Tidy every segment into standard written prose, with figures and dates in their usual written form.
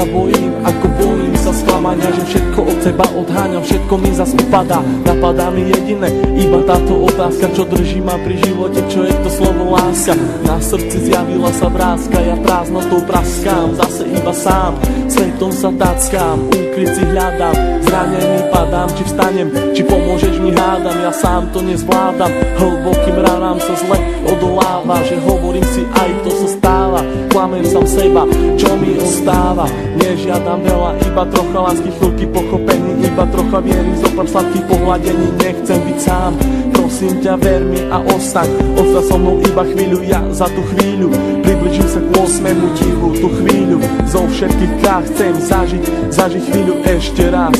sa bojím, ako bojím sa sklamania, že všetko od seba odháňam, všetko mi zas upadá. Napadá mi jediné, iba táto otázka, čo drží ma pri živote, čo je to slovo láska. Na srdci zjavila sa vrázka, ja prázdnotou praskám, zase iba sám, svetom sa tackám, úkryt si hľadám, zranený padám, či vstanem, či pomôžeš mi hádam, ja sám to nezvládam, hlbokým ranám sa zle odoláva, že hovorím si aj to sa stáva, klamem sám seba, čo mi ostáva, nežiadam veľa, iba trocha lásky, chvíľky pochopení, iba trocha viery, zopár sladkých pohľadení, nechcem byť sám, prosím ťa, ver mi a ostaň, ostaň so mnou iba chvíľu, ja za tú chvíľu približím sa k 8. tichu, tú chvíľu zo všetkých krát chcem zažiť chvíľu ešte raz,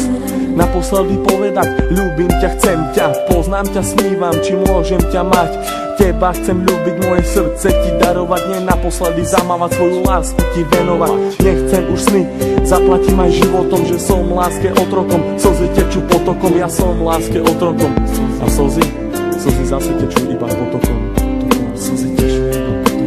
naposledy povedať, ľúbim ťa, chcem ťa, poznám ťa, snívam, či môžem ťa mať, teba chcem ľúbiť, moje srdce ti darovať, nie naposledy zamávať, svoju lásku ti venovať, nechcem už sny, zaplatím aj životom, že som láske otrokom, slzy tečú potokom, ja som láske otrokom, a slzy zase tečú iba potokom, slzy tečú iba potokom.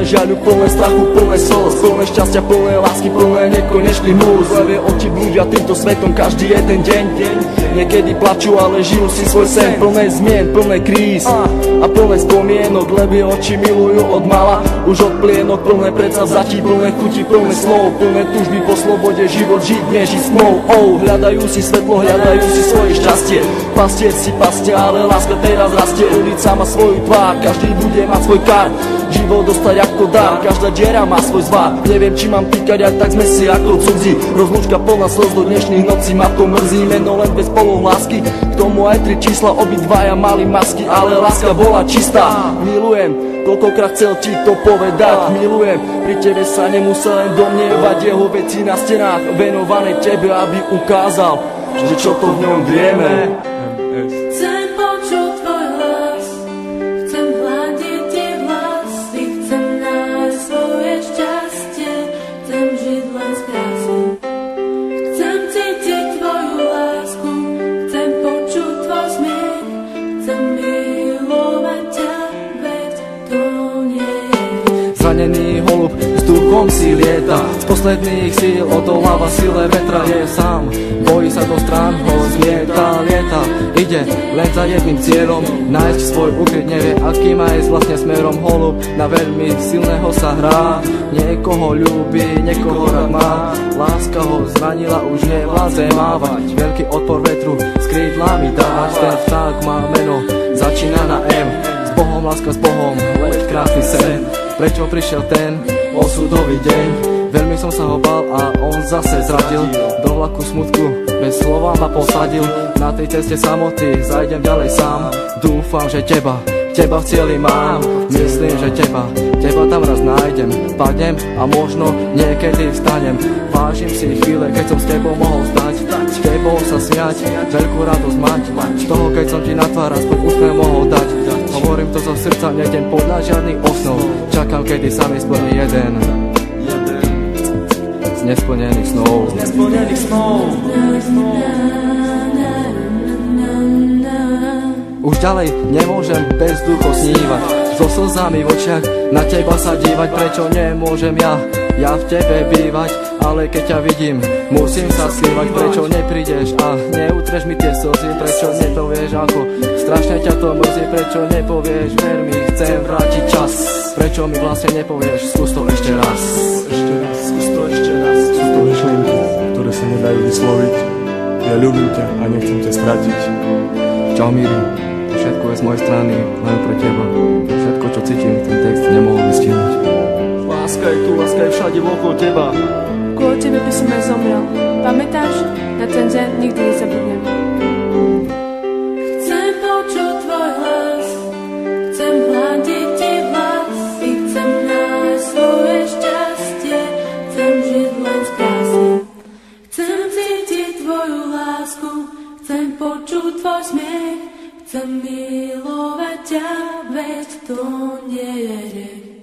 Žiaľu, plné strachu, plné slz, plné šťastia, plné lásky, plné nekonečných múz. Levé oči blúdia týmto svetom každý jeden deň. Niekedy plačú, ale žijú si svoj sen. Plné zmien, plné kríz a plné spomienok. Levé oči milujú od mala, už od plienok. Plné predsavzatí, plné chuti, plné slov, plné túžby po slobode, život žiť, nežiť smou. Hľadajú si svetlo, hľadajú si svoje šťastie. Pastier si pastia, ale láska teraz rastie. Ulica má svoju tvár, každý bude mať svoj kar. Život dostať ako dar, každá diera má svoj zvar. Neviem, či mám týkať, aj tak sme si ako cudzí. Rozlúčka plná slz do dnešných nocí, ma to mrzí. Meno len bez polov lásky, k tomu aj 3 čísla, obidvaja mali masky, ale láska bola čistá. Milujem, toľkokrát chcel ti to povedať. Milujem, pri tebe sa nemusel len domnievať. Jeho veci na stenách venované tebe, aby ukázal, že čo to v ňom vieme. Zranený holub s duchom si lieta, z posledných síl odoláva sile vetra. Je sám, bojí sa do strán, ho zmieta, lieta. Ide len za jedným cieľom, nájsť svoj ukryt, nevie aký má ísť vlastne smerom. Holub na veľmi silného sa hrá, niekoho ľúbi, niekoho rád má. Láska ho zranila, už nevládze mávať, veľký odpor vetru s krídlami dávať. Ten vták má meno, začína na M, s Bohom, láska s Bohom, let krásny sen. Prečo prišiel ten osudový deň? Veľmi som sa ho bál a on zase zradil. Do vlaku smutku bez slova ma posadil. Na tej ceste samoty zajdem ďalej sám. Dúfam, že teba v cieli mám. Myslím, že teba tam raz nájdem. Padnem a možno niekedy vstanem. Vážim si chvíle, keď som s tebou mohol stať, s tebou sa smiať, veľkú radosť mať. Z toho, keď som ti na tvár aspoň úsmev mohol dať. Hovorím to zo srdca, nejdem podľa žiadnych osnov. Čakám, kedy sa mi splní jeden z nesplnených snov. Už ďalej nemôžem bez ducho snívať, so slzami v očiach na teba sa dívať. Prečo nemôžem ja v tebe bývať? Ale keď ťa vidím, musím sa skrývať. Prečo neprídeš a neutreš mi tie slzy? Prečo nepovieš, ako strašne ťa to mrzí? Prečo nepovieš, ver mi, chcem vrátiť čas? Prečo mi vlastne nepovieš, skús to ešte raz? Skús to ešte raz. Sú to myšlienky, ktoré sa nedajú vysloviť. Ja ľúbim ťa a nechcem ťa stratiť. Čau Míri, všetko je z mojej strany, len pre teba. Všetko, čo cítim, ten text nemohol vystihnúť. Láska je tu, láska je všade okolo teba. Kvôli tebe by som aj zomrel. Pamätáš? Na ten deň nikdy nezabudnem. Chcem počuť tvoj hlas, chcem hľadiť ti vlasy, chcem nájsť svoje šťastie, chcem počuť tvoj smiech, chcem milovať ťa, veď to nie je hriech.